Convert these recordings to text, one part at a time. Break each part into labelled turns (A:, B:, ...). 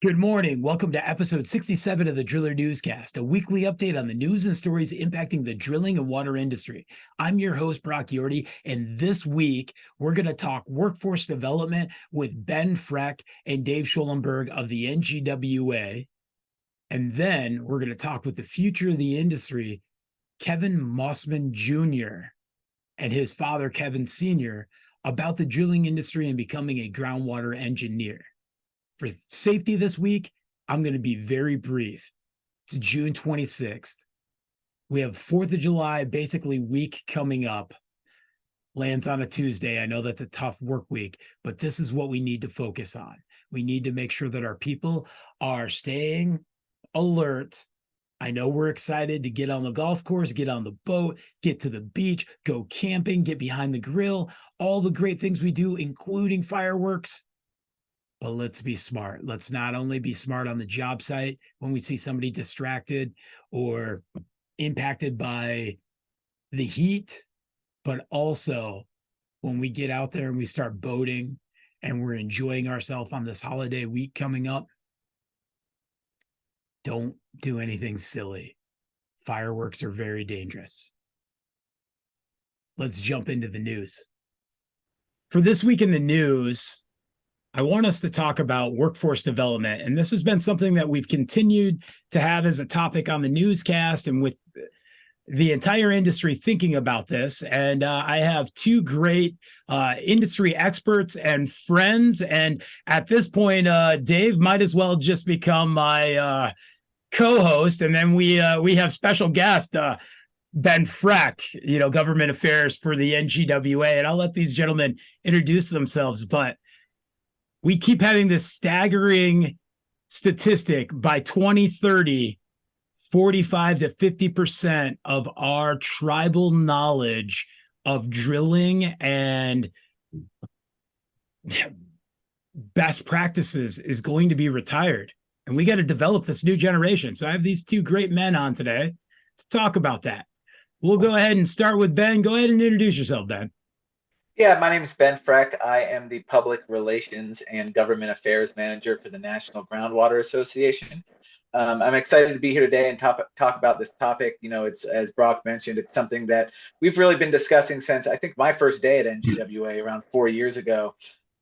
A: Good morning. Welcome to episode 67 of the Driller Newscast, a weekly update on the news and stories impacting the drilling and water industry. I'm your host, Brock Yordy, and this week we're going to talk workforce development with Ben Frech and Dave Schulenberg of the NGWA. And then we're going to talk with the future of the industry, Kevin Mossman Jr. and his father, Kevin Sr., about the drilling industry and becoming a groundwater engineer. For safety this week, I'm going to be very brief. It's June 26th. We have 4th of July, basically week coming up. Lands on a Tuesday. I know that's a tough work week, but this is what we need to focus on. We need to make sure that our people are staying alert. I know we're excited to get on the golf course, get on the boat, get to the beach, go camping, get behind the grill, all the great things we do, including fireworks. But let's be smart. Let's not only be smart on the job site when we see somebody distracted or impacted by the heat, but also when we get out there and we start boating and we're enjoying ourselves on this holiday week coming up. Don't do anything silly. Fireworks are very dangerous. Let's jump into the news. For this week in the news, I want us to talk about workforce development. And this has been something that we've continued to have as a topic on the newscast and with the entire industry thinking about this. And I have two great industry experts and friends. And at this point, Dave might as well just become my co-host. And then we have special guest, Ben Frech, government affairs for the NGWA. And I'll let these gentlemen introduce themselves. But we keep having this staggering statistic by 2030, 45 to 50% of our tribal knowledge of drilling and best practices is going to be retired. And we got to develop this new generation. So I have these two great men on today to talk about that. We'll go ahead and start with Ben. Go ahead and introduce yourself, Ben.
B: Yeah, my name is Ben Frech. I am the Public Relations and Government Affairs Manager for the National Groundwater Association. I'm excited to be here today and talk about this topic. It's, as Brock mentioned, it's something that we've really been discussing since I think my first day at NGWA around 4 years ago.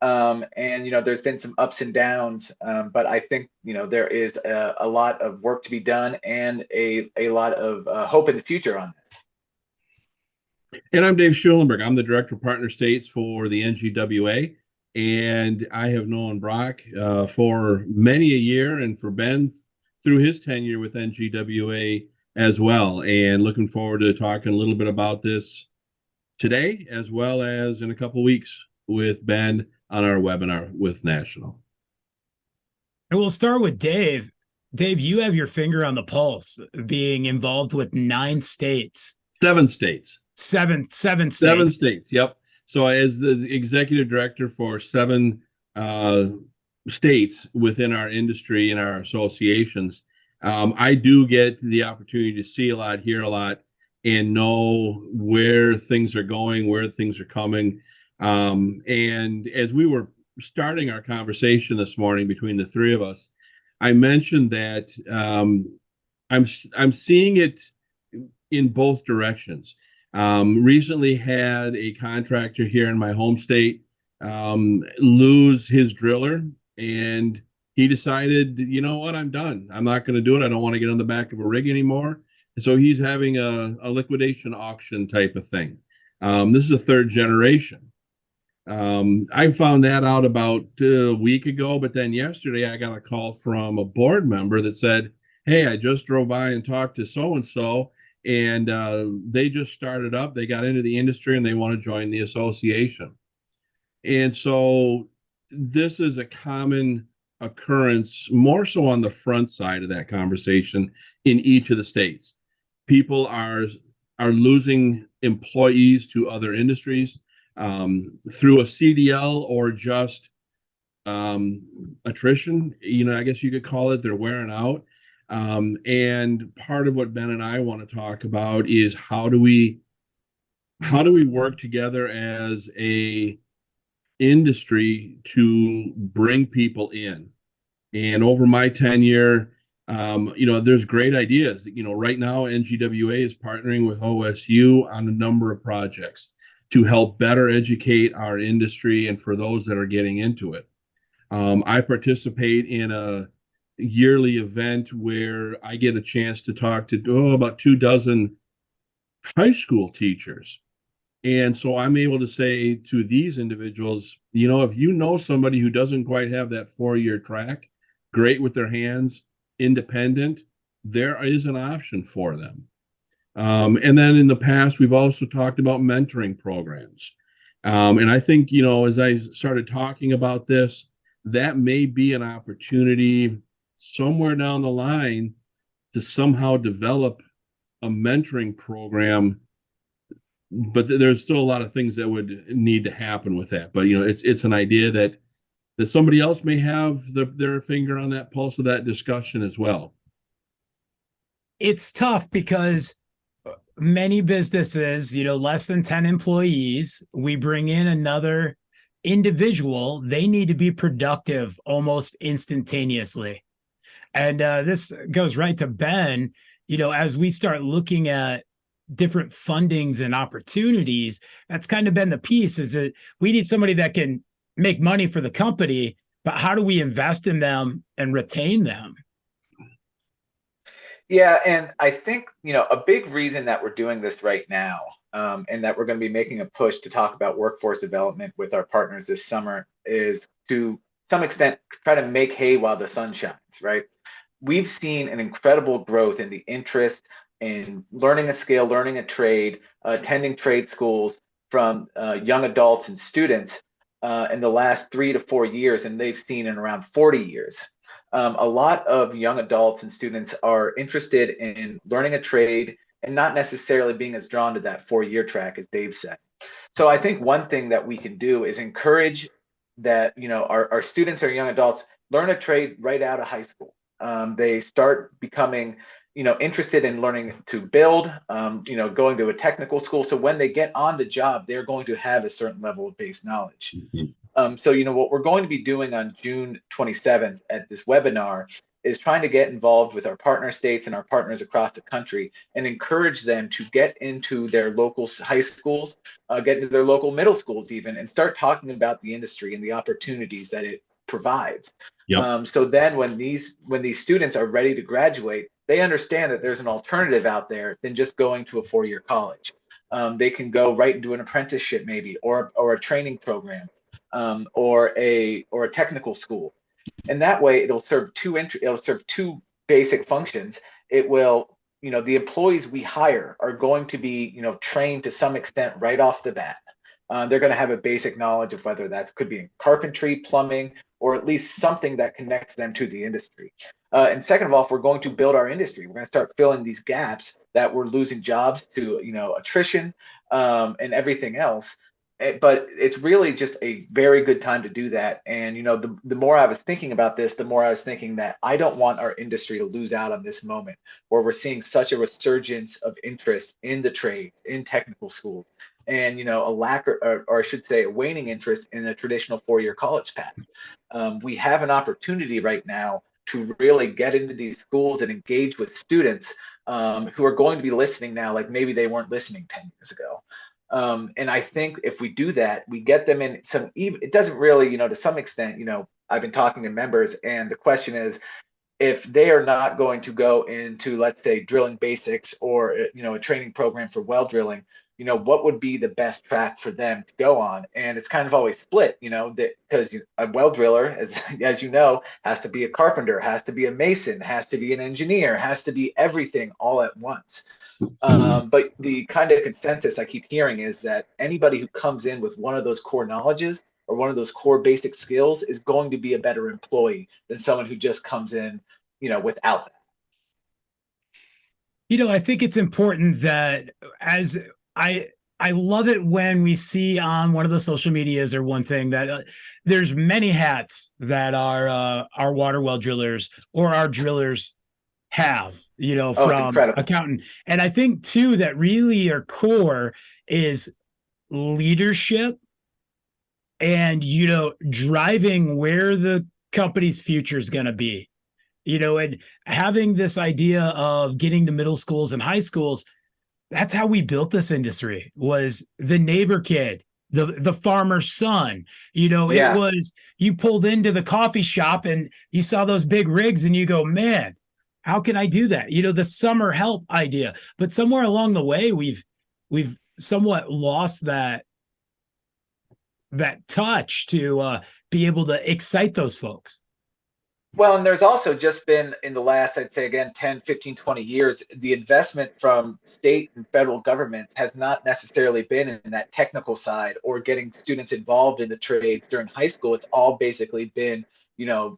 B: And there's been some ups and downs, but I think there is a lot of work to be done and a lot of hope in the future on this.
C: And I'm Dave Schulenberg. I'm the Director of Partner States for the NGWA, and I have known Brock for many a year, and for Ben through his tenure with NGWA as well. And looking forward to talking a little bit about this today, as well as in a couple of weeks with Ben on our webinar with National.
A: And we'll start with Dave. Dave, you have your finger on the pulse, being involved with 9 states.
C: 7 states.
A: Seven states.
C: 7 states. Yep. So as the executive director for 7 states within our industry and our associations, I do get the opportunity to see a lot, hear a lot, and know where things are going, where things are coming. And as we were starting our conversation this morning between the three of us, I mentioned that I'm seeing it in both directions. Recently had a contractor here in my home state lose his driller, and he decided, you know what, I'm done. I'm not going to do it. I don't want to get on the back of a rig anymore. So he's having a liquidation auction type of thing. This is a 3rd generation. I found that out about a week ago, but then yesterday I got a call from a board member that said, hey, I just drove by and talked to so-and-so, and they just started up. They got into the industry and they want to join the association. And so this is a common occurrence, more so on the front side of that conversation in each of the states. People are losing employees to other industries through a CDL or just attrition. I guess you could call it. They're wearing out. And part of what Ben and I want to talk about is how do we work together as a industry to bring people in. And over my tenure, there's great ideas. Right now, NGWA is partnering with OSU on a number of projects to help better educate our industry and for those that are getting into it. I participate in a yearly event where I get a chance to talk to about 24 high school teachers. And so I'm able to say to these individuals, if you know somebody who doesn't quite have that 4-year track, great with their hands, independent, there is an option for them. And then in the past, we've also talked about mentoring programs. And I think, as I started talking about this, that may be an opportunity somewhere down the line to somehow develop a mentoring program. But there's still a lot of things that would need to happen with that. But, it's an idea that somebody else may have their finger on that pulse of that discussion as well.
A: It's tough because many businesses, less than 10 employees, we bring in another individual, they need to be productive almost instantaneously. And this goes right to Ben, as we start looking at different fundings and opportunities, that's kind of been the piece, is that we need somebody that can make money for the company, but how do we invest in them and retain them?
B: Yeah, and I think, a big reason that we're doing this right now, and that we're going to be making a push to talk about workforce development with our partners this summer, is to some extent try to make hay while the sun shines, right? We've seen an incredible growth in the interest in learning a skill, learning a trade, attending trade schools from young adults and students in the last 3 to 4 years, and they've seen in around 40 years. A lot of young adults and students are interested in learning a trade and not necessarily being as drawn to that 4-year track, as Dave said. So I think one thing that we can do is encourage that, our students or young adults learn a trade right out of high school. They start becoming, interested in learning to build, going to a technical school. So when they get on the job, they're going to have a certain level of base knowledge. So, what we're going to be doing on June 27th at this webinar is trying to get involved with our partner states and our partners across the country and encourage them to get into their local high schools, get into their local middle schools even, and start talking about the industry and the opportunities that it provides.
C: Yep.
B: So then when these students are ready to graduate, they understand that there's an alternative out there than just going to a 4-year college. They can go right into an apprenticeship maybe, or a training program, or a technical school. And that way it'll serve two basic functions. It will, the employees we hire are going to be, trained to some extent right off the bat. They're going to have a basic knowledge of whether that could be in carpentry, plumbing, or at least something that connects them to the industry. And second of all, if we're going to build our industry, we're going to start filling these gaps that we're losing jobs to, attrition, and everything else. But it's really just a very good time to do that. And, the more I was thinking about this, the more I was thinking that I don't want our industry to lose out on this moment where we're seeing such a resurgence of interest in the trades, in technical schools, and, a lack, or I should say, a waning interest in the traditional 4-year college path. We have an opportunity right now to really get into these schools and engage with students who are going to be listening now, like maybe they weren't listening 10 years ago. And I think if we do that, we get them in some, it doesn't really, to some extent, I've been talking to members, and the question is, if they are not going to go into, let's say, drilling basics or, a training program for well drilling, what would be the best track for them to go on? And it's kind of always split, because a well driller, as you know, has to be a carpenter, has to be a mason, has to be an engineer, has to be everything all at once. But the kind of consensus I keep hearing is that anybody who comes in with one of those core knowledges or one of those core basic skills is going to be a better employee than someone who just comes in, without that.
A: I think it's important that, as I love it when we see on one of the social medias or one thing that there's many hats that our water well drillers or our drillers have, from accountant. And I think too, that really our core is leadership and, driving where the company's future is going to be. And having this idea of getting to middle schools and high schools, that's how we built this industry, was the neighbor kid, the farmer's son. It was, you pulled into the coffee shop and you saw those big rigs and you go, man, how can I do that? The summer help idea. But somewhere along the way, we've somewhat lost that touch to be able to excite those folks.
B: Well, and there's also just been, in the last, I'd say again, 10, 15, 20 years, the investment from state and federal governments has not necessarily been in that technical side or getting students involved in the trades during high school. It's all basically been,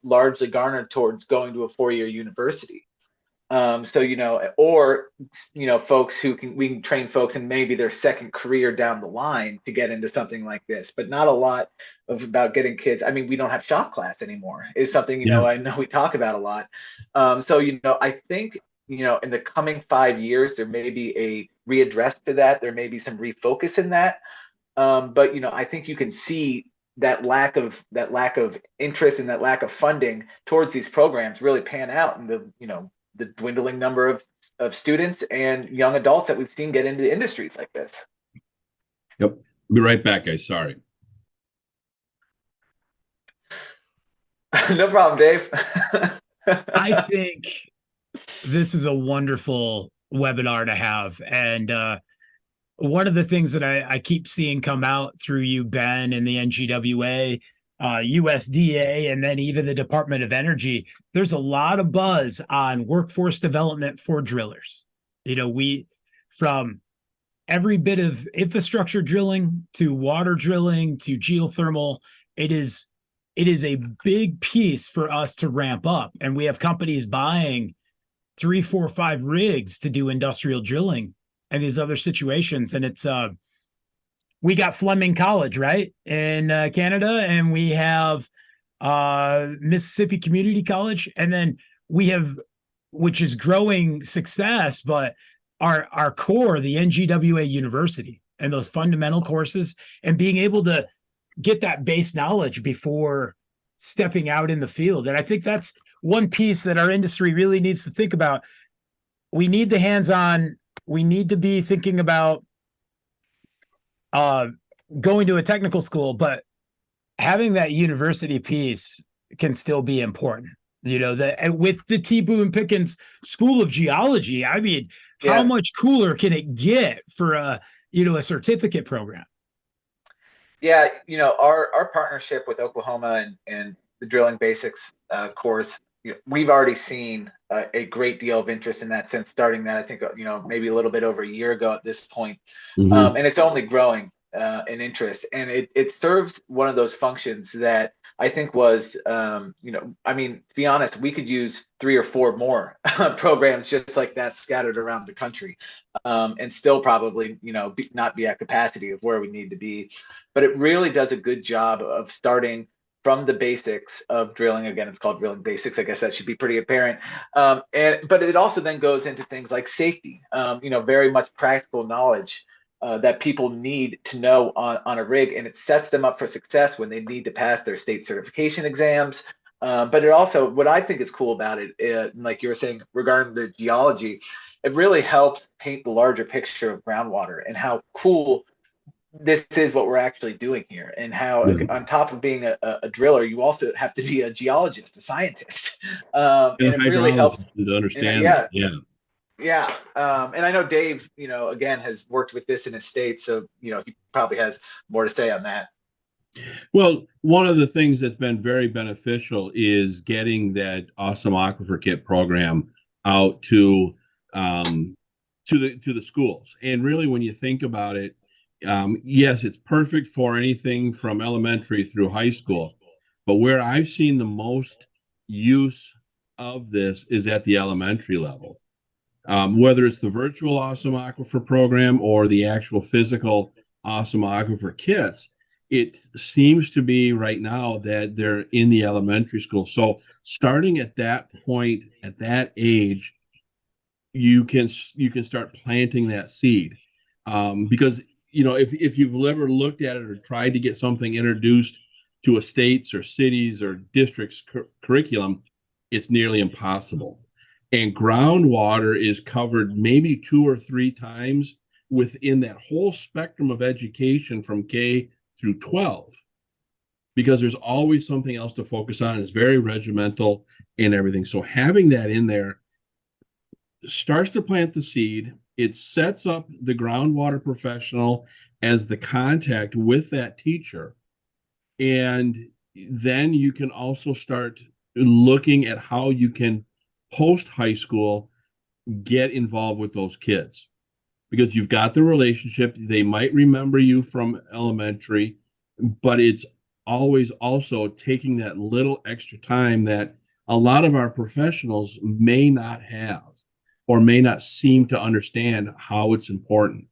B: largely garnered towards going to a 4-year university. Or folks we can train folks in maybe their second career down the line to get into something like this, but not a lot about getting kids. I mean, we don't have shop class anymore, is something, I know we talk about a lot. I think, in the coming 5 years, there may be a readdress to that. There may be some refocus in that. But, I think you can see that lack of interest and that lack of funding towards these programs really pan out in the dwindling number of students and young adults that we've seen get into industries like this.
C: Yep. I'll be right back, guys. Sorry.
B: No problem, Dave.
A: I think this is a wonderful webinar to have. And one of the things that I keep seeing come out through you, Ben, and the NGWA, USDA, and then even the Department of Energy, there's a lot of buzz on workforce development for drillers. We, from every bit of infrastructure drilling to water drilling to geothermal, it is a big piece for us to ramp up. And we have companies buying 3, 4, 5 rigs to do industrial drilling and these other situations. And it's we got Fleming College, right, in Canada, and we have Mississippi Community College, and then we have, which is growing success, but our core, the NGWA University, and those fundamental courses, and being able to get that base knowledge before stepping out in the field. And I think that's one piece that our industry really needs to think about. We need the hands-on. We need to be thinking about going to a technical school, but having that university piece can still be important. With the T. Boone Pickens School of Geology, I mean, how much cooler can it get for a certificate program?
B: Yeah, our partnership with Oklahoma and the Drilling Basics course, we've already seen a great deal of interest in that since starting that. I think maybe a little bit over a year ago at this point. And it's only growing in interest, and it serves one of those functions that I think was, I mean, to be honest, we could use 3 or 4 more programs just like that scattered around the country, and still probably, not be at capacity of where we need to be. But it really does a good job of starting from the basics of drilling. Again, it's called Drilling Basics. I guess that should be pretty apparent. But it also then goes into things like safety, very much practical knowledge that people need to know on a rig, and it sets them up for success when they need to pass their state certification exams. But it also, what I think is cool about it, like you were saying regarding the geology, it really helps paint the larger picture of groundwater and how cool this is what we're actually doing here, and how on top of being a driller, you also have to be a geologist, a scientist, and it really helps
C: to understand.
B: Yeah. And I know Dave, again, has worked with this in his state, so, he probably has more to say on that.
C: Well, one of the things that's been very beneficial is getting that Awesome Aquifer Kit program out to the schools. And really, when you think about it, yes, it's perfect for anything from elementary through high school. But where I've seen the most use of this is at the elementary level. Whether it's the virtual Awesome Aquifer program or the actual physical Awesome Aquifer kits, it seems to be right now that they're in the elementary school. So starting at that point, at that age, you can start planting that seed. Because, if you've ever looked at it or tried to get something introduced to a state's or cities or districts curriculum, it's nearly impossible. And groundwater is covered maybe 2 or 3 times within that whole spectrum of education from K through 12, because there's always something else to focus on. It's very regimental and everything. So having that in there starts to plant the seed. It sets up the groundwater professional as the contact with that teacher. And then you can also start looking at how you can post high school get involved with those kids, because you've got the relationship. They might remember you from elementary, but it's always also taking that little extra time that a lot of our professionals may not have or may not seem to understand how it's important.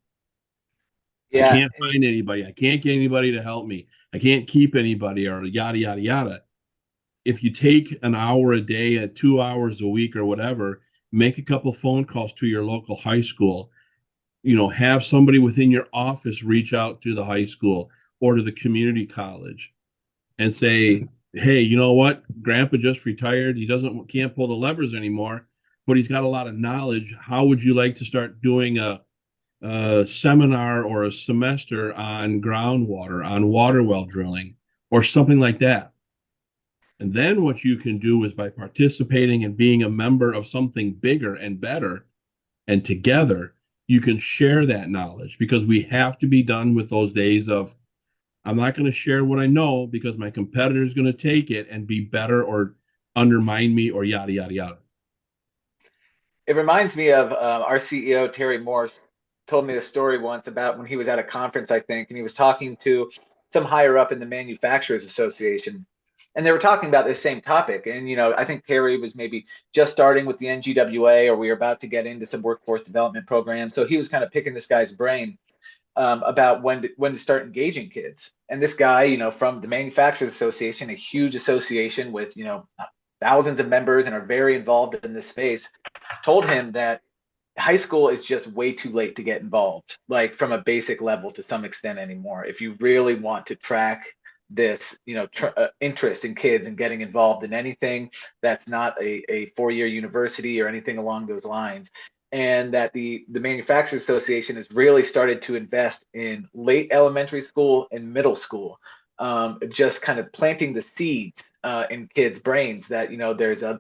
B: Yeah.
C: I can't find anybody. I can't get anybody to help me. I can't keep anybody, or yada, yada, yada. If you take an hour a day at 2 hours a week or whatever, make a couple phone calls to your local high school, have somebody within your office reach out to the high school or to the community college and say, hey, you know what? Grandpa just retired. He can't pull the levers anymore, but he's got a lot of knowledge. How would you like to start doing a seminar or a semester on groundwater, on water well drilling, or something like that? And then what you can do is, by participating and being a member of something bigger and better, and together you can share that knowledge, because we have to be done with those days of, I'm not going to share what I know because my competitor is going to take it and be better or undermine me or yada, yada, yada.
B: It reminds me of our CEO, Terry Morse, told me a story once about when he was at a conference, I think, and he was talking to some higher up in the Manufacturers Association. And they were talking about this same topic. And, I think Terry was maybe just starting with the NGWA, or we were about to get into some workforce development programs. So he was kind of picking this guy's brain about when to start engaging kids. And this guy, from the Manufacturers Association, a huge association with, thousands of members and are very involved in this space, told him that high school is just way too late to get involved, like from a basic level to some extent anymore. If you really want to track this, interest in kids and getting involved in anything that's not a 4-year university or anything along those lines. And that the Manufacturers Association has really started to invest in late elementary school and middle school, just kind of planting the seeds in kids' brains that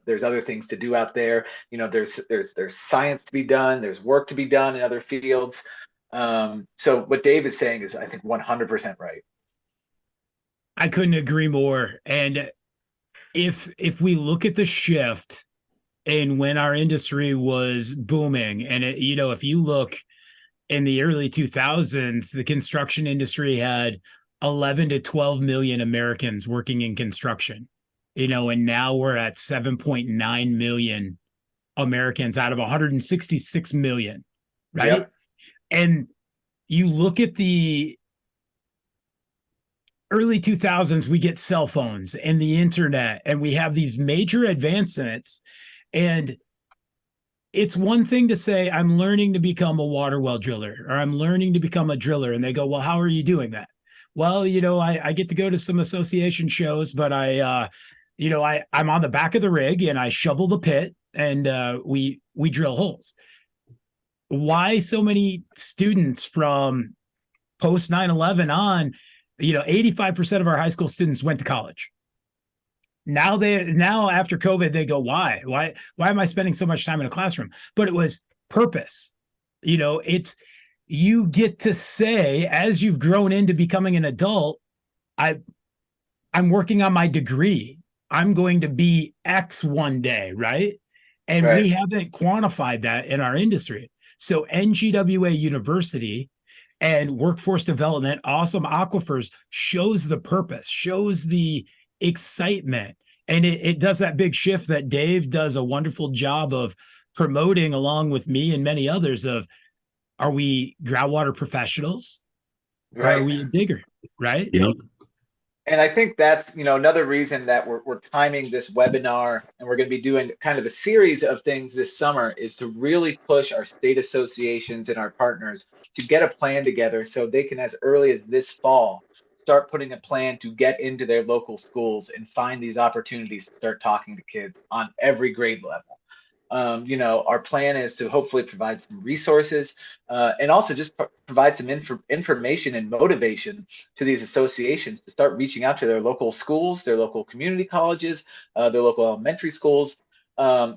B: there's other things to do out there. There's science to be done, there's work to be done in other fields. So what Dave is saying is, I think, 100% right.
A: I couldn't agree more. And if we look at the shift in when our industry was booming, and if you look in the early 2000s, the construction industry had 11 to 12 million Americans working in construction, and now we're at 7.9 million Americans out of 166 million, right? Yep. And you look at the early 2000s, we get cell phones and the internet, and we have these major advancements. And it's one thing to say, I'm learning to become a water well driller, or I'm learning to become a driller. And they go, well, how are you doing that? Well, I get to go to some association shows, but I'm on the back of the rig and I shovel the pit, and we drill holes. Why so many students from post 9/11 on, 85% of our high school students went to college. Now after COVID, they go, why am I spending so much time in a classroom? But it was purpose. You get to say, as you've grown into becoming an adult, I'm working on my degree. I'm going to be X one day, right? And right. We haven't quantified that in our industry. So NGWA University and workforce development, awesome aquifers, shows the purpose, shows the excitement. And it does that big shift that Dave does a wonderful job of promoting, along with me and many others, of, are we groundwater professionals? Right. Or are we a digger? Right.
C: Yep.
B: And I think that's, another reason that we're timing this webinar, and we're going to be doing kind of a series of things this summer, is to really push our state associations and our partners to get a plan together so they can, as early as this fall, start putting a plan to get into their local schools and find these opportunities to start talking to kids on every grade level. Our plan is to hopefully provide some resources and also just provide some information and motivation to these associations to start reaching out to their local schools, their local community colleges, their local elementary schools,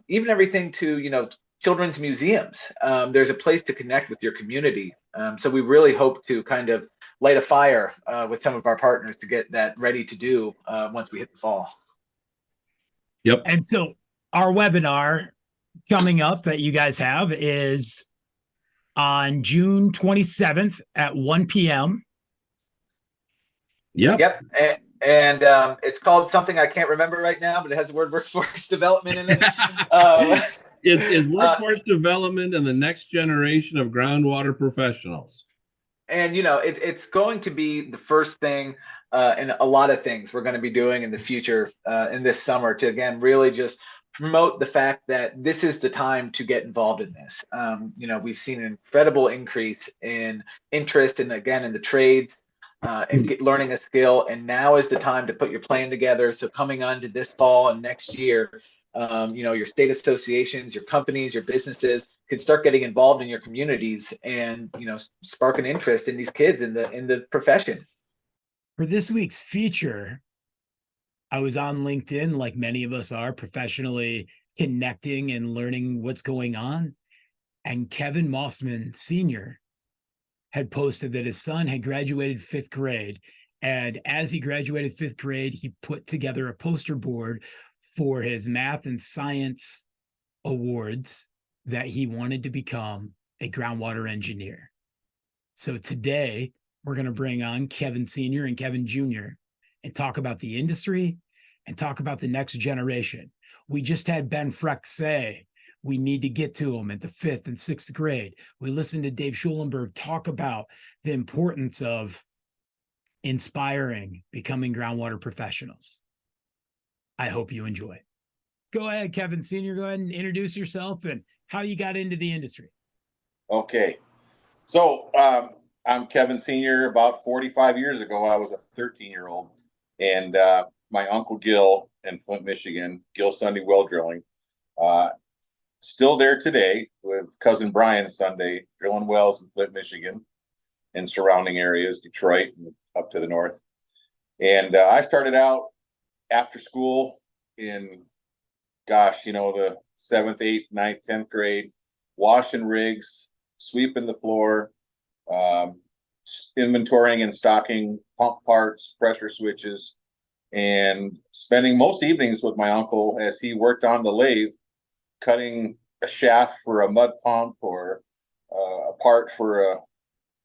B: even everything to, children's museums. There's a place to connect with your community. So we really hope to kind of light a fire with some of our partners to get that ready to do once we hit the fall.
C: Yep.
A: And so our webinar coming up that you guys have is on June 27th at 1 p.m.
B: Yep. And it's called something I can't remember right now, but it has the word workforce development in it.
C: It's workforce development and the next generation of groundwater professionals.
B: And, it's going to be the first thing and a lot of things we're going to be doing in the future in this summer to, again, really just promote the fact that this is the time to get involved in this. We've seen an incredible increase in interest in the trades and learning a skill. And now is the time to put your plan together. So coming on to this fall and next year, your state associations, your companies, your businesses could start getting involved in your communities and, spark an interest in these kids in the profession.
A: For this week's feature, I was on LinkedIn, like many of us are, professionally connecting and learning what's going on. And Kevin Mossman Sr. had posted that his son had graduated 5th grade. And as he graduated 5th grade, he put together a poster board for his math and science awards that he wanted to become a groundwater engineer. So today we're going to bring on Kevin Sr. and Kevin Jr. and talk about the industry and talk about the next generation. We just had Ben Frech say we need to get to them at the 5th and 6th grade. We listened to Dave Schulenberg talk about the importance of inspiring, becoming groundwater professionals. I hope you enjoy it. Go ahead, Kevin Sr. Go ahead and introduce yourself and how you got into the industry.
D: Okay. So I'm Kevin Sr. About 45 years ago, I was a 13-year-old. And my uncle Gil in Flint, Michigan, Gil Sunday Well Drilling, still there today with cousin Brian Sunday, drilling wells in Flint, Michigan and surrounding areas, Detroit and up to the north. And I started out after school in, the 7th, 8th, 9th, 10th grade, washing rigs, sweeping the floor, inventorying and stocking pump parts, pressure switches, and spending most evenings with my uncle as he worked on the lathe, cutting a shaft for a mud pump or a part for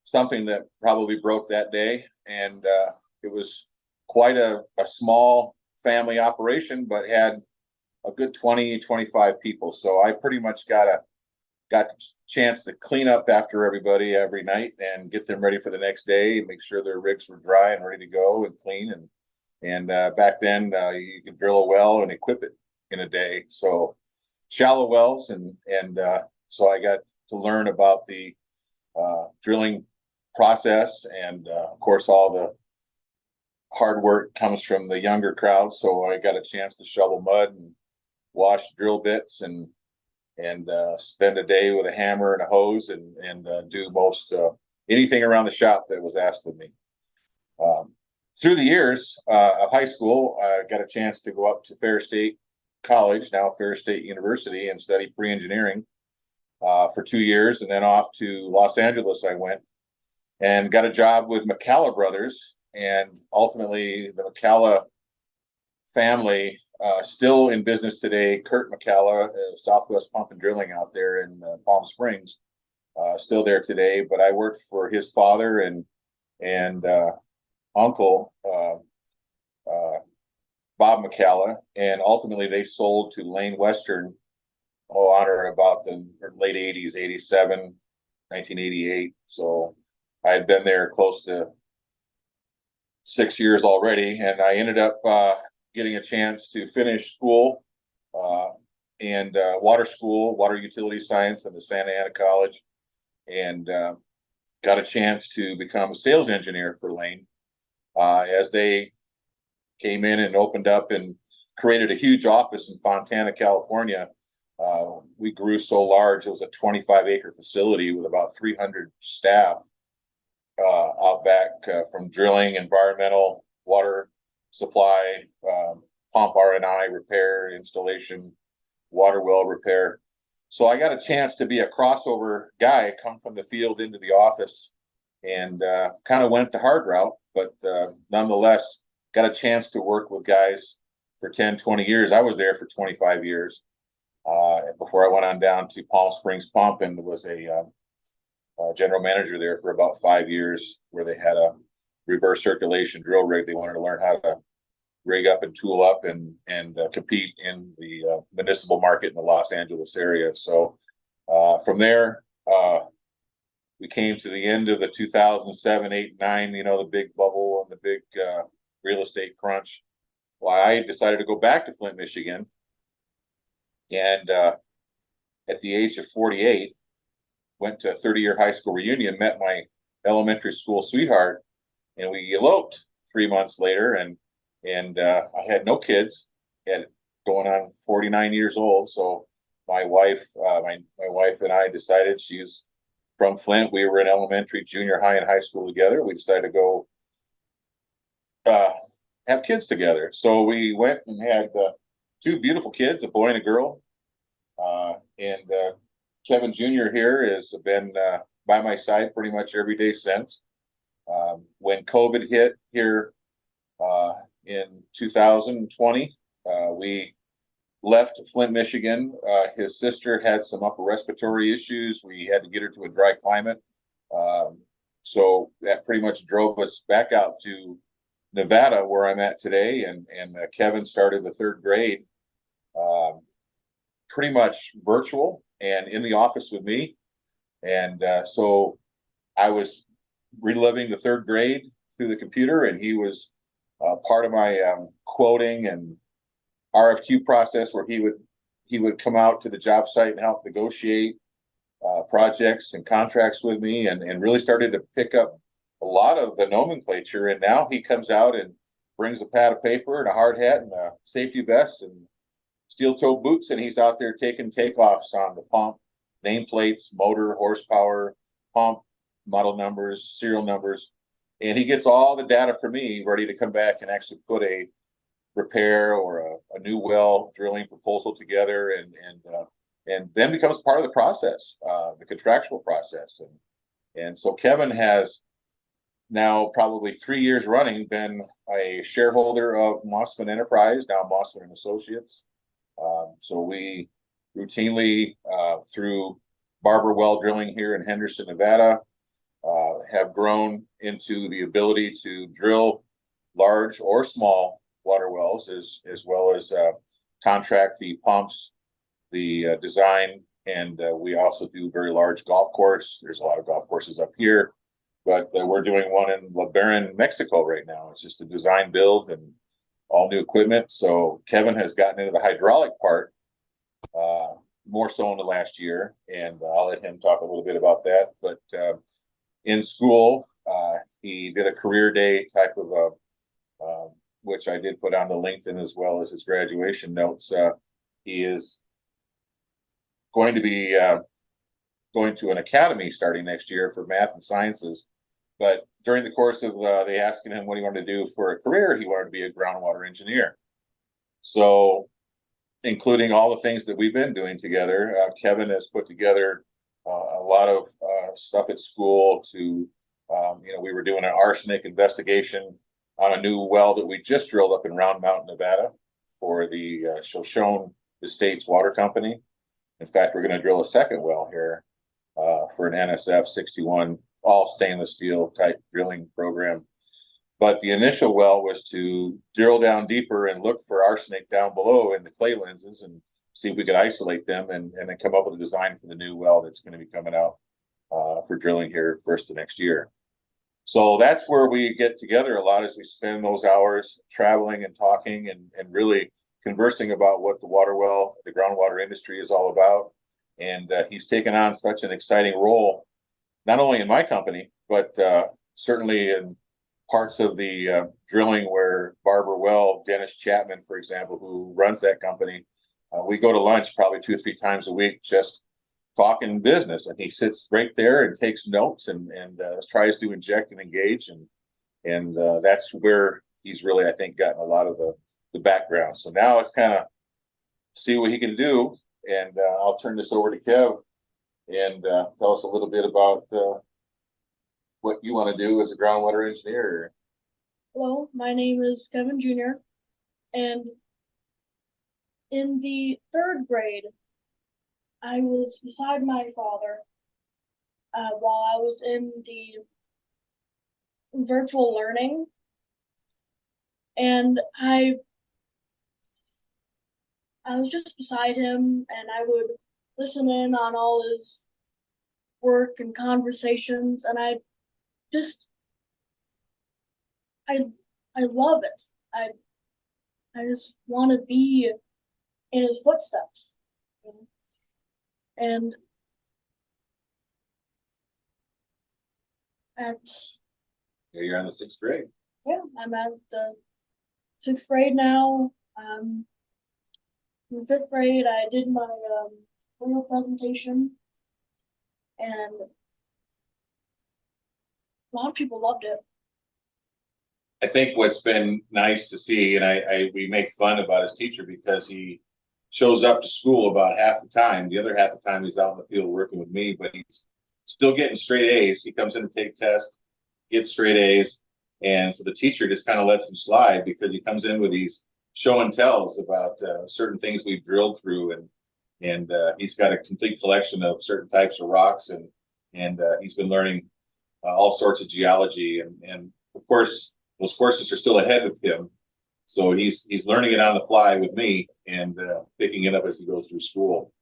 D: something that probably broke that day. And it was quite a small family operation, but had a good 20, 25 people. So I pretty much got the chance to clean up after everybody every night and get them ready for the next day and make sure their rigs were dry and ready to go and clean. And back then you could drill a well and equip it in a day. So shallow wells. And so I got to learn about the drilling process. And of course, all the hard work comes from the younger crowd. So I got a chance to shovel mud and wash drill bits and spend a day with a hammer and a hose and do most anything around the shop that was asked of me. Through the years of high school, I got a chance to go up to Fair State College, now Fair State University, and study pre-engineering for 2 years. And then off to Los Angeles I went and got a job with McCalla Brothers. And ultimately the McCalla family still in business today. Kurt McCalla, Southwest Pump and Drilling out there in Palm Springs, still there today. But I worked for his father and uncle, Bob McCalla, and ultimately they sold to Lane Western, on or about the late 80s, 87, 1988. So I had been there close to 6 years already, and I ended up getting a chance to finish school and water school, water utility science in the Santa Ana College, and got a chance to become a sales engineer for Lane. as they came in and opened up and created a huge office in Fontana, California. We grew so large, it was a 25-acre facility with about 300 staff out back, from drilling, environmental, water supply, pump R&I repair, installation, water well repair. So I got a chance to be a crossover guy, come from the field into the office, and kind of went the hard route, but nonetheless got a chance to work with guys for 10, 20 years. I was there for 25 years before I went on down to Palm Springs Pump and was a general manager there for about 5 years, where they had a reverse circulation drill rig. They wanted to learn how to rig up and tool up and compete in the municipal market in the Los Angeles area. So from there, we came to the end of the 2007, 8, 9, the big bubble and the big real estate crunch. Well, I decided to go back to Flint, Michigan. And at the age of 48, went to a 30-year high school reunion, met my elementary school sweetheart, and we eloped 3 months later. And I had no kids, had going on 49 years old. So my wife, my wife and I decided, she's from Flint. We were in elementary, junior high, and high school together. We decided to go have kids together. So we went and had 2 beautiful kids, a boy and a girl. And Kevin Jr. here has been by my side pretty much every day since. When COVID hit here in 2020, we left Flint, Michigan. His sister had some upper respiratory issues. We had to get her to a dry climate. So that pretty much drove us back out to Nevada, where I'm at today. And Kevin started the 3rd grade pretty much virtual and in the office with me. And so I was reliving the 3rd grade through the computer, and he was part of my quoting and RFQ process, where he would come out to the job site and help negotiate projects and contracts with me, and really started to pick up a lot of the nomenclature. And now he comes out and brings a pad of paper and a hard hat and a safety vest and steel-toe boots, and he's out there taking takeoffs on the pump, nameplates, motor, horsepower, pump, model numbers, serial numbers, and he gets all the data for me ready to come back and actually put a repair or a new well drilling proposal together, and then becomes part of the process, the contractual process. And so Kevin has now probably 3 years running been a shareholder of Mossman Enterprise, now Mossman Associates. So we routinely, through barber well drilling here in Henderson, Nevada, have grown into the ability to drill large or small water wells, as well as contract the pumps, the design, and we also do very large golf course. There's a lot of golf courses up here, but we're doing one in LeBaron, Mexico right now. It's just a design build and all new equipment. So Kevin has gotten into the hydraulic part more so in the last year, and I'll let him talk a little bit about that. But in school, he did a career day type of which I did put on the LinkedIn as well as his graduation notes. He is going to be going to an academy starting next year for math and sciences. But during the course of they asking him what he wanted to do for a career, he wanted to be a groundwater engineer. So, including all the things that we've been doing together, Kevin has put together a lot of stuff at school to, we were doing an arsenic investigation on a new well that we just drilled up in Round Mountain, Nevada for the Shoshone Estates Water Company. In fact, we're going to drill a second well here for an NSF 61 all stainless steel type drilling program. But the initial well was to drill down deeper and look for arsenic down below in the clay lenses and see if we could isolate them, and then come up with a design for the new well that's going to be coming out for drilling here first of next year. So that's where we get together a lot, as we spend those hours traveling and talking and really conversing about what the water well, the groundwater industry is all about. And he's taken on such an exciting role, not only in my company, but certainly in parts of the drilling where Barbara Well, Dennis Chapman, for example, who runs that company, we go to lunch probably 2 or 3 times a week, just talking business. And he sits right there and takes notes and tries to inject and engage. And that's where he's really, I think, gotten a lot of the background. So now it's kind of see what he can do. And I'll turn this over to Kev and tell us a little bit about what you want to do as a groundwater engineer.
E: Hello, my name is Kevin Jr. And in the 3rd grade, I was beside my father while I was in the virtual learning. And I was just beside him, and I would listen in on all his work and conversations, and I love it. I just want to be in his footsteps. And
D: You're in the 6th grade.
E: yeah, I'm at the 6th grade now. In 5th grade, I did my real presentation, and a lot of people loved it.
D: I think what's been nice to see, and we make fun about his teacher because he shows up to school about half the time. The other half the time he's out in the field working with me, but he's still getting straight A's. He comes in to take tests, gets straight A's. And so the teacher just kind of lets him slide because he comes in with these show and tells about certain things we've drilled through. And he's got a complete collection of certain types of rocks. And he's been learning all sorts of geology. And of course, those courses are still ahead of him. So he's learning it on the fly with me and picking it up as he goes through school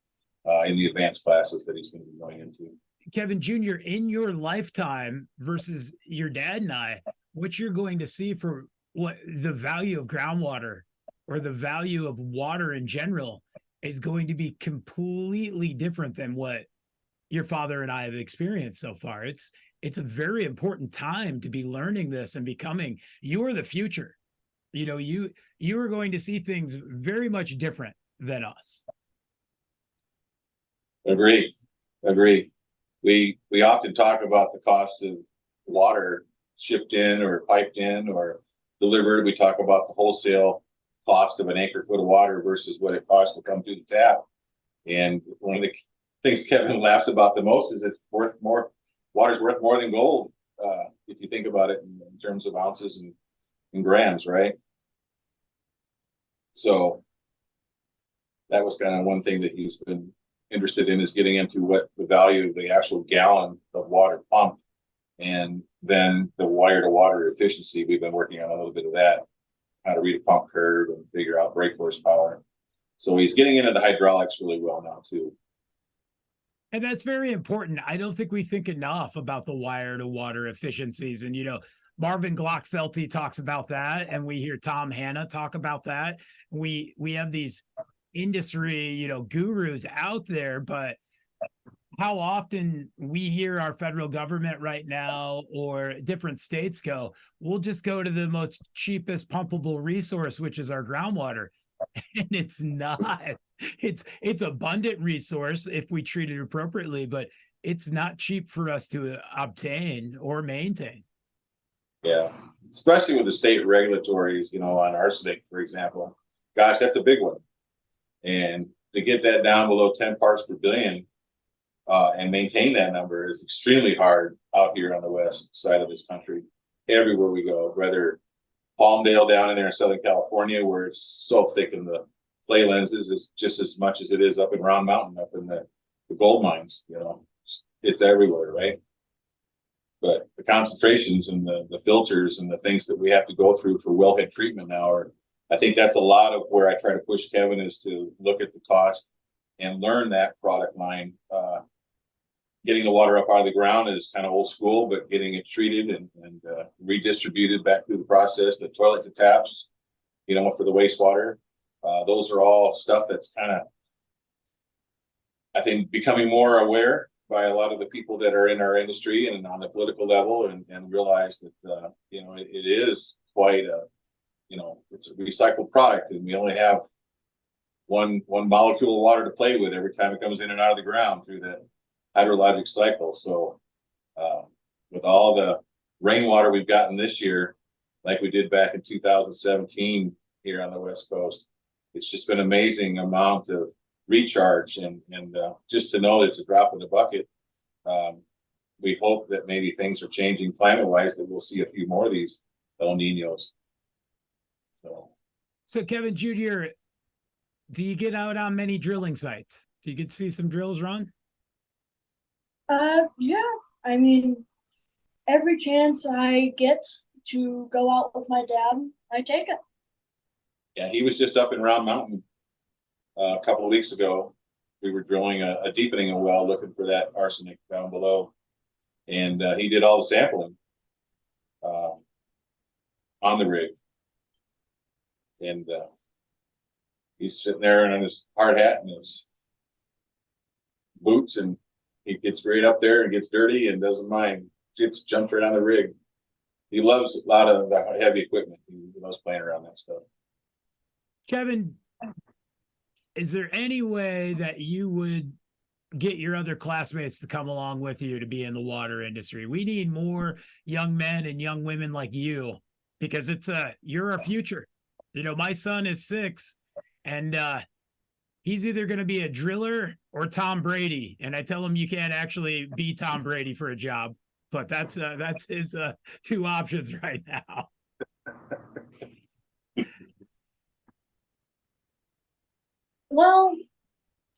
D: in the advanced classes that he's going to be going into.
A: Kevin Jr., in your lifetime versus your dad and I, what you're going to see for what the value of groundwater or the value of water in general is going to be completely different than what your father and I have experienced so far. It's a very important time to be learning this and becoming. You're the future. You know, you are going to see things very much different than us.
D: Agree. We often talk about the cost of water shipped in or piped in or delivered. We talk about the wholesale cost of an acre foot of water versus what it costs to come through the tap. And one of the things Kevin laughs about the most is it's worth more. Water's worth more than gold if you think about it in terms of ounces and grams, right? So that was kind of one thing that he's been interested in, is getting into what the value of the actual gallon of water pumped, and then the wire to water efficiency. We've been working on a little bit of that, how to read a pump curve and figure out brake horsepower. So he's getting into the hydraulics really well now too.
A: And that's very important. I don't think we think enough about the wire to water efficiencies. And, you know, Marvin Glockfelty talks about that, and we hear Tom Hanna talk about that. We have these industry, you know, gurus out there, but how often we hear our federal government right now or different states go, we'll just go to the most cheapest pumpable resource, which is our groundwater. And it's not. It's abundant resource if we treat it appropriately, but it's not cheap for us to obtain or maintain.
D: Yeah, especially with the state regulatories, you know, on arsenic, for example. Gosh, that's a big one. And to get that down below 10 parts per billion and maintain that number is extremely hard out here on the west side of this country. Everywhere we go, whether Palmdale down in there in Southern California, where it's so thick in the clay lenses, is just as much as it is up in Round Mountain, up in the gold mines. You know, it's everywhere, right? But the concentrations and the filters and the things that we have to go through for wellhead treatment now are, I think that's a lot of where I try to push Kevin, is to look at the cost and learn that product line. Getting the water up out of the ground is kind of old school, but getting it treated and redistributed back through the process, the toilet to taps, you know, for the wastewater. Those are all stuff that's kind of, I think, becoming more aware by a lot of the people that are in our industry and on the political level, and realize that, it is quite a, it's a recycled product, and we only have one molecule of water to play with every time it comes in and out of the ground through that hydrologic cycle. So with all the rainwater we've gotten this year, like we did back in 2017 here on the West Coast, it's just been an amazing amount of recharge, and just to know that it's a drop in the bucket. We hope that maybe things are changing climate wise, that we'll see a few more of these El Ninos.
A: So Kevin Jr., do you get out on many drilling sites? Do you get to see some drills run?
E: Yeah. I mean, every chance I get to go out with my dad, I take it.
D: Yeah, he was just up in Round Mountain a couple of weeks ago. We were drilling a deepening a well, looking for that arsenic down below, and he did all the sampling on the rig, and he's sitting there in his hard hat and his boots, and he gets right up there and gets dirty and doesn't mind. Jumps right on the rig. He loves a lot of the heavy equipment. He loves playing around that stuff.
A: Kevin, is there any way that you would get your other classmates to come along with you to be in the water industry? We need more young men and young women like you, because you're our future. My son is 6, and he's either going to be a driller or Tom Brady. And I tell him you can't actually be Tom Brady for a job, but that's his 2 options right now.
E: Well,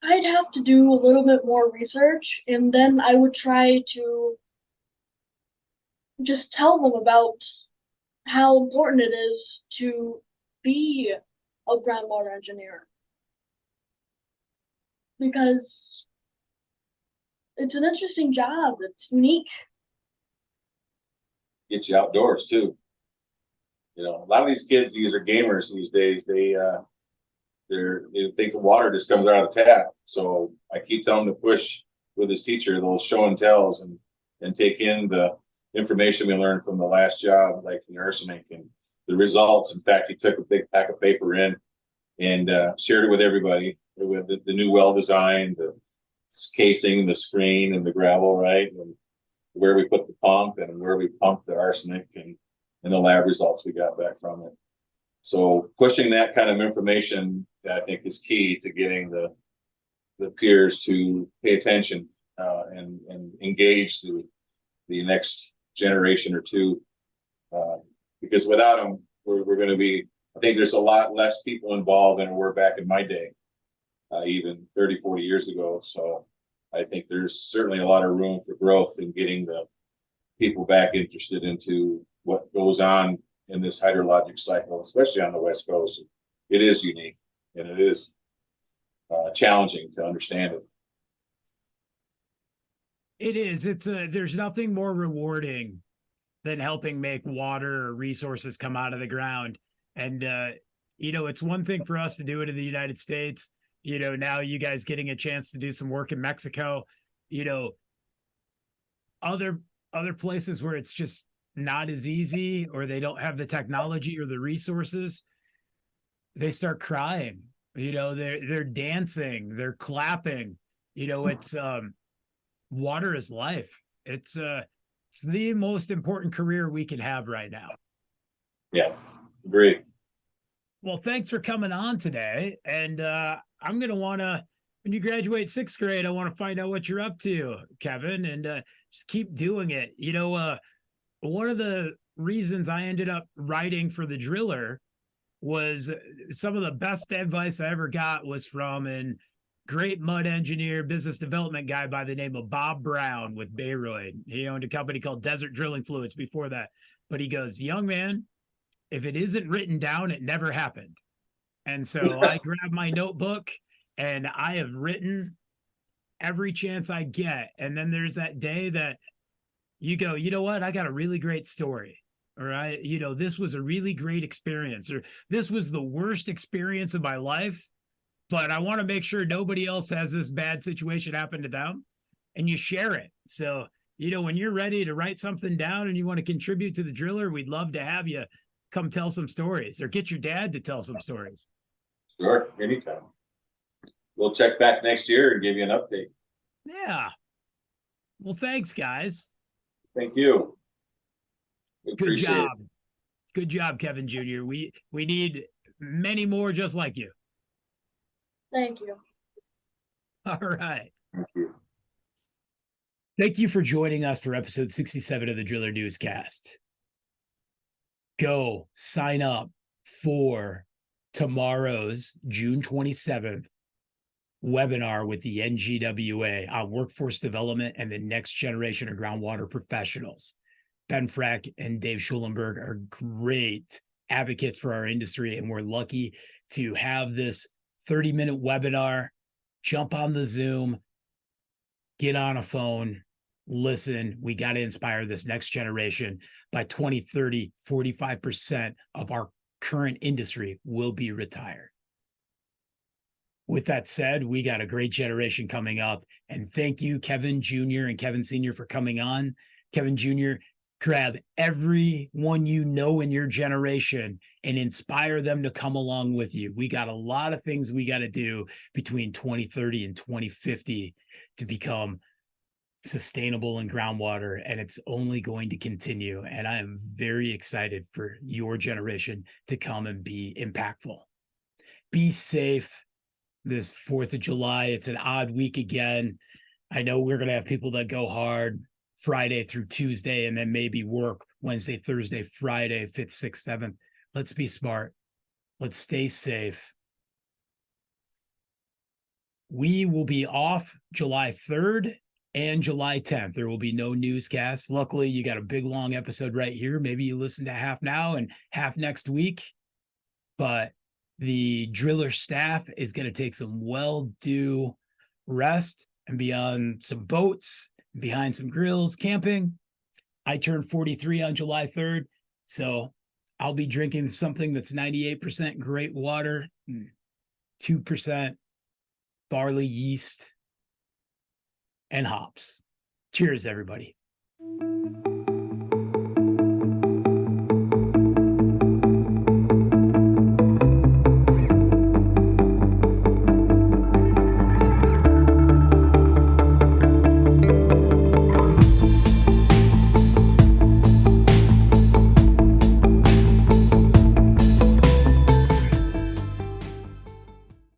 E: I'd have to do a little bit more research, and then I would try to just tell them about how important it is to be a groundwater engineer. Because it's an interesting job. It's unique.
D: Get you outdoors too. A lot of these kids, these are gamers these days. They think the water just comes out of the tap. So I keep telling him to push with his teacher those show and tells, and take in the information we learned from the last job, like the arsenic and the results. In fact, he took a big pack of paper in and shared it with everybody, with the new well design, the casing, the screen, and the gravel, right, and where we put the pump and where we pumped the arsenic, and the lab results we got back from it. So pushing that kind of information, I think, is key to getting the peers to pay attention and engage the next generation or two, because without them, we're going to be. I think there's a lot less people involved than there were back in my day, even 30, 40 years ago. So I think there's certainly a lot of room for growth in getting the people back interested into what goes on in this hydrologic cycle, especially on the West Coast. It is unique, and it is challenging to understand it.
A: It is. There's nothing more rewarding than helping make water or resources come out of the ground. And, it's one thing for us to do it in the United States. Now you guys getting a chance to do some work in Mexico, other places where it's just not as easy, or they don't have the technology or the resources, they start crying. They're dancing, they're clapping. It's water is life. It's the most important career we can have right now.
D: Yeah, agree.
A: Well, thanks for coming on today. And I'm going to when you graduate 6th grade, I want to find out what you're up to, Kevin, and just keep doing it. One of the reasons I ended up writing for The Driller was some of the best advice I ever got was from a great mud engineer, business development guy by the name of Bob Brown with Bayreuth. He owned a company called Desert Drilling Fluids before that. But he goes, young man, if it isn't written down, it never happened. And so I grabbed my notebook, and I have written every chance I get. And then there's that day that you go, you know what? I got a really great story. All right. This was a really great experience, or this was the worst experience of my life, but I want to make sure nobody else has this bad situation happen to them. and you share it. So, when you're ready to write something down and you want to contribute to the driller, we'd love to have you come tell some stories or get your dad to tell some stories.
D: Sure, anytime. We'll check back next year and give you an update.
A: Yeah. Well, thanks, guys.
D: Thank you. We
A: Good
D: appreciate
A: job. Good job, Kevin Jr. We need many more just like you.
E: Thank you.
A: All right.
D: it. Thank you.
A: Thank you for joining us for episode 67 of the Driller Newscast. Go sign up for tomorrow's June 27th webinar with the NGWA on workforce development and the next generation of groundwater professionals. Ben Frech and Dave Schulenberg are great advocates for our industry, and we're lucky to have this 30-minute webinar. Jump on the Zoom, get on a phone, listen. We got to inspire this next generation. By 2030, 45% of our current industry will be retired. With that said, we got a great generation coming up. And thank you, Kevin Jr. and Kevin Sr. for coming on. Kevin Jr., grab everyone in your generation and inspire them to come along with you. We got a lot of things we got to do between 2030 and 2050 to become sustainable in groundwater, and it's only going to continue. And I am very excited for your generation to come and be impactful. Be safe this 4th of July. It's an odd week again. I know we're going to have people that go hard Friday through Tuesday and then maybe work Wednesday, Thursday, Friday, 5th, 6th, 7th. Let's be smart. Let's stay safe. We will be off July 3rd and July 10th. There will be no newscasts. Luckily, you got a big, long episode right here. Maybe you listen to half now and half next week. But the driller staff is going to take some well-due rest and be on some boats, behind some grills, camping. I turned 43 on July 3rd, so I'll be drinking something that's 98% great water, 2% barley yeast, and hops. Cheers, everybody.